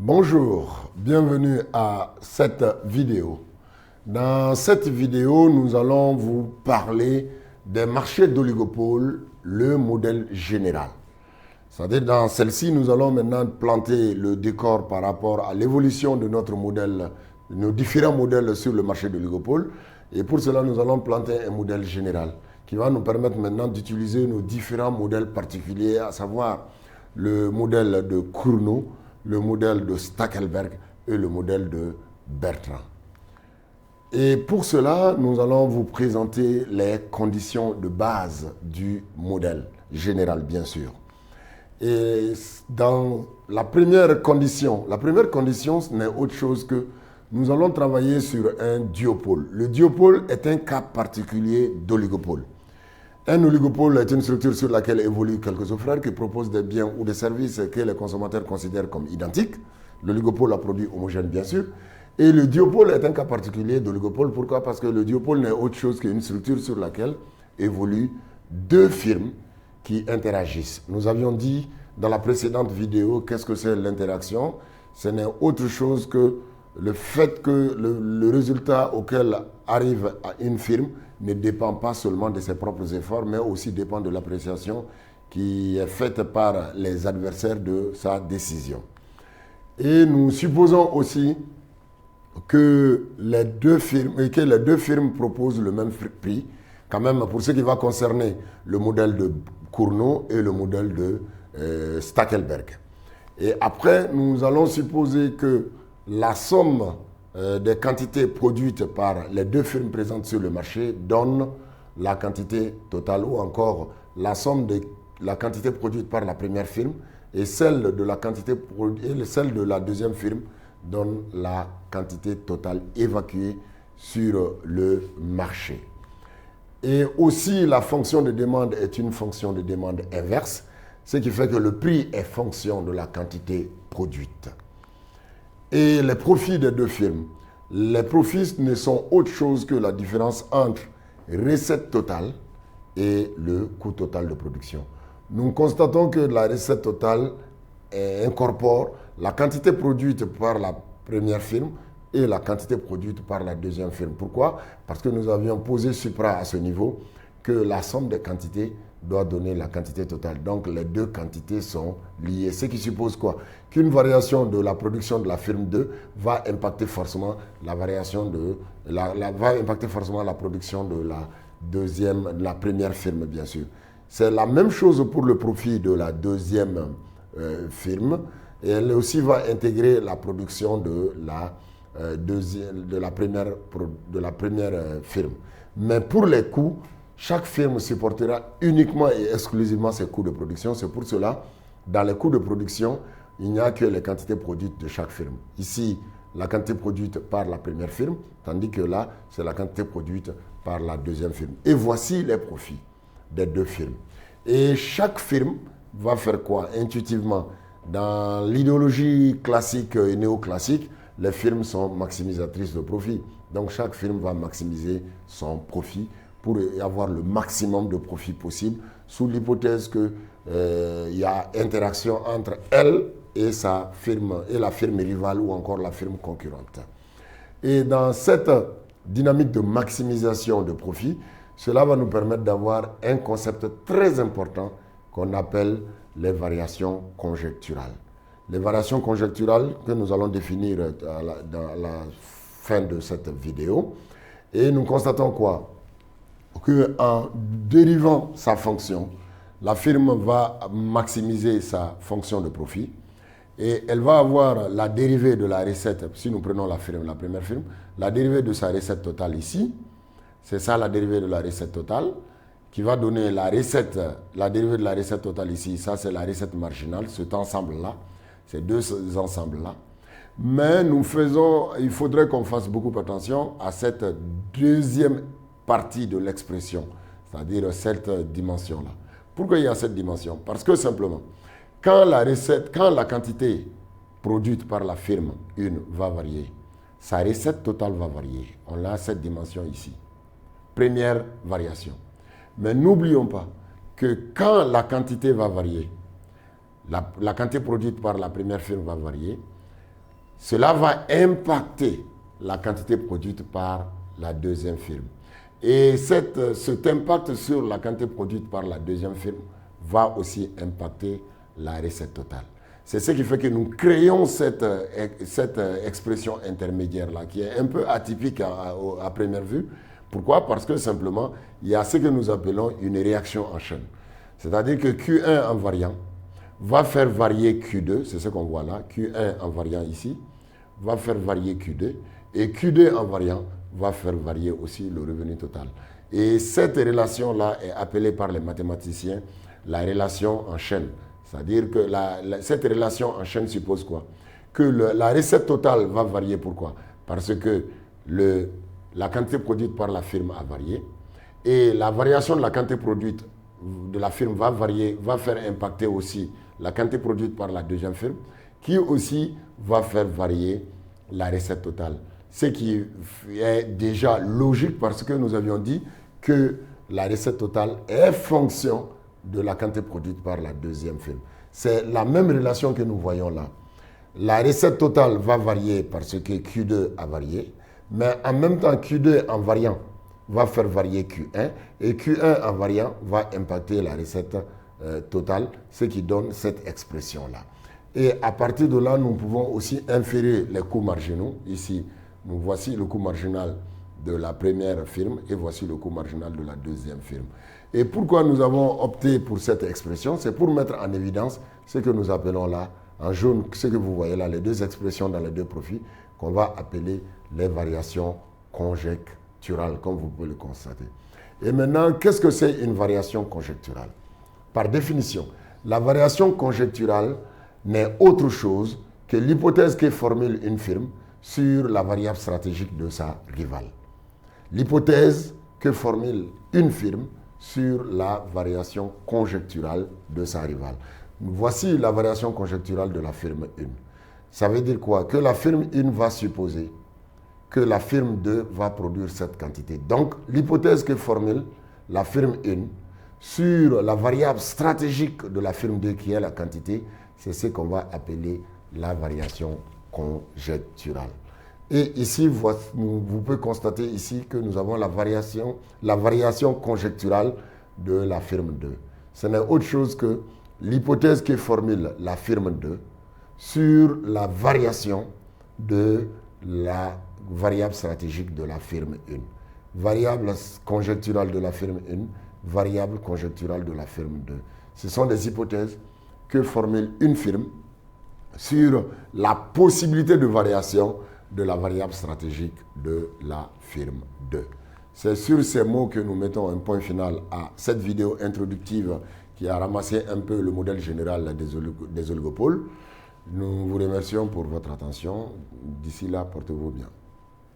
Bonjour, bienvenue à cette vidéo. Dans cette vidéo, nous allons vous parler des marchés d'oligopole, le modèle général. C'est-à-dire dans celle-ci, nous allons maintenant planter le décor par rapport à l'évolution de notre modèle, nos différents modèles sur le marché d'oligopole. Et pour cela, nous allons planter un modèle général qui va nous permettre maintenant d'utiliser nos différents modèles particuliers, à savoir le modèle de Cournot, le modèle de Stackelberg et le modèle de Bertrand. Et pour cela, nous allons vous présenter les conditions de base du modèle général, bien sûr. Et dans la première condition, ce n'est autre chose que nous allons travailler sur un duopole. Le duopole est un cas particulier d'oligopole. Un oligopole est une structure sur laquelle évoluent quelques offreurs qui proposent des biens ou des services que les consommateurs considèrent comme identiques. L'oligopole a produit homogène, bien sûr. Et le duopole est un cas particulier d'oligopole. Pourquoi? Parce que le duopole n'est autre chose qu'une structure sur laquelle évoluent deux firmes qui interagissent. Nous avions dit dans la précédente vidéo qu'est-ce que c'est l'interaction. Ce n'est autre chose que le fait que le résultat auquel arrive une firme ne dépend pas seulement de ses propres efforts, mais aussi dépend de l'appréciation qui est faite par les adversaires de sa décision. Et nous supposons aussi que les deux firmes proposent le même prix, quand même pour ce qui va concerner le modèle de Cournot et le modèle de Stackelberg. Et après, nous allons supposer que la somme des quantités produites par les deux firmes présentes sur le marché donne la quantité totale, ou encore la somme de la quantité produite par la première firme et celle de la deuxième firme donne la quantité totale évacuée sur le marché. Et aussi, la fonction de demande est une fonction de demande inverse, ce qui fait que le prix est fonction de la quantité produite. Et les profits des deux firmes. Les profits ne sont autre chose que la différence entre recette totale et le coût total de production. Nous constatons que la recette totale incorpore la quantité produite par la première firme et la quantité produite par la deuxième firme. Pourquoi? Parce que nous avions posé supra à ce niveau que la somme des quantités doit donner la quantité totale. Donc les deux quantités sont liées. Ce qui suppose quoi? Qu'une variation de la production de la firme 2 va impacter forcément la variation la production de la première firme, bien sûr. C'est la même chose pour le profit de la deuxième firme. Et elle aussi va intégrer la production de la première firme. Mais pour les coûts, chaque firme supportera uniquement et exclusivement ses coûts de production. C'est pour cela, dans les coûts de production, il n'y a que les quantités produites de chaque firme. Ici, la quantité produite par la première firme, tandis que là, c'est la quantité produite par la deuxième firme. Et voici les profits des deux firmes. Et chaque firme va faire quoi? Intuitivement, dans l'idéologie classique et néoclassique, les firmes sont maximisatrices de profit. Donc chaque firme va maximiser son profit pour avoir le maximum de profit possible, sous l'hypothèse qu'il y a interaction entre elle et sa firme, et la firme rivale ou encore la firme concurrente. Et dans cette dynamique de maximisation de profit, cela va nous permettre d'avoir un concept très important qu'on appelle les variations conjecturales. Les variations conjecturales que nous allons définir dans la fin de cette vidéo. Et nous constatons quoi? Qu'en dérivant sa fonction, la firme va maximiser sa fonction de profit et elle va avoir la dérivée de la recette. Si nous prenons la première firme, la dérivée de sa recette totale ici, c'est ça la dérivée de la recette totale, qui va donner la dérivée de la recette totale ici, ça c'est la recette marginale, cet ensemble-là, ces deux ensembles-là. Mais il faudrait qu'on fasse beaucoup attention à cette deuxième partie de l'expression, c'est-à-dire cette dimension-là. Pourquoi il y a cette dimension? Parce que simplement, quand la quantité produite par la firme 1 va varier, sa recette totale va varier. On a cette dimension ici. Première variation. Mais n'oublions pas que quand la quantité va varier, la quantité produite par la première firme va varier, cela va impacter la quantité produite par la deuxième firme. Et cet impact sur la quantité produite par la deuxième firme va aussi impacter la recette totale. C'est ce qui fait que nous créons cette expression intermédiaire-là, qui est un peu atypique à première vue. Pourquoi? Parce que simplement, il y a ce que nous appelons une réaction en chaîne. C'est-à-dire que Q1 en variant va faire varier Q2, c'est ce qu'on voit là, Q1 en variant ici, va faire varier Q2, et Q2 en variant va faire varier aussi le revenu total. Et cette relation-là est appelée par les mathématiciens la relation en chaîne. C'est-à-dire que cette relation en chaîne suppose quoi? Que la recette totale va varier. Pourquoi? Parce que la quantité produite par la firme a varié et la variation de la quantité produite de la firme va varier, va faire impacter aussi la quantité produite par la deuxième firme qui aussi va faire varier la recette totale. Ce qui est déjà logique parce que nous avions dit que la recette totale est fonction de la quantité produite par la deuxième firme. C'est la même relation que nous voyons là. La recette totale va varier parce que Q2 a varié, mais en même temps Q2 en variant va faire varier Q1 et Q1 en variant va impacter la recette totale, ce qui donne cette expression-là. Et à partir de là, nous pouvons aussi inférer les coûts marginaux. Ici, nous voici le coût marginal de la première firme et voici le coût marginal de la deuxième firme. Et pourquoi nous avons opté pour cette expression? C'est pour mettre en évidence ce que nous appelons là, en jaune, ce que vous voyez là, les deux expressions dans les deux profils, qu'on va appeler les variations conjecturales, comme vous pouvez le constater. Et maintenant, qu'est-ce que c'est une variation conjecturale? Par définition, la variation conjecturale n'est autre chose que l'hypothèse que formule une firme sur la variable stratégique de sa rivale. L'hypothèse que formule une firme sur la variation conjecturale de sa rivale. Voici la variation conjecturale de la firme 1. Ça veut dire quoi? Que la firme 1 va supposer que la firme 2 va produire cette quantité. Donc, l'hypothèse que formule la firme 1 sur la variable stratégique de la firme 2, qui est la quantité, c'est ce qu'on va appeler la variation conjecturale. Et ici, vous pouvez constater ici que nous avons la variation conjecturale de la firme 2. Ce n'est autre chose que l'hypothèse que formule la firme 2 sur la variation de la variable stratégique de la firme 1. Variable conjecturale de la firme 1, variable conjecturale de la firme 2. Ce sont des hypothèses que formule une firme sur la possibilité de variation de la variable stratégique de la firme 2. C'est sur ces mots que nous mettons un point final à cette vidéo introductive qui a ramassé un peu le modèle général des oligopoles. Nous vous remercions pour votre attention. D'ici là, portez-vous bien.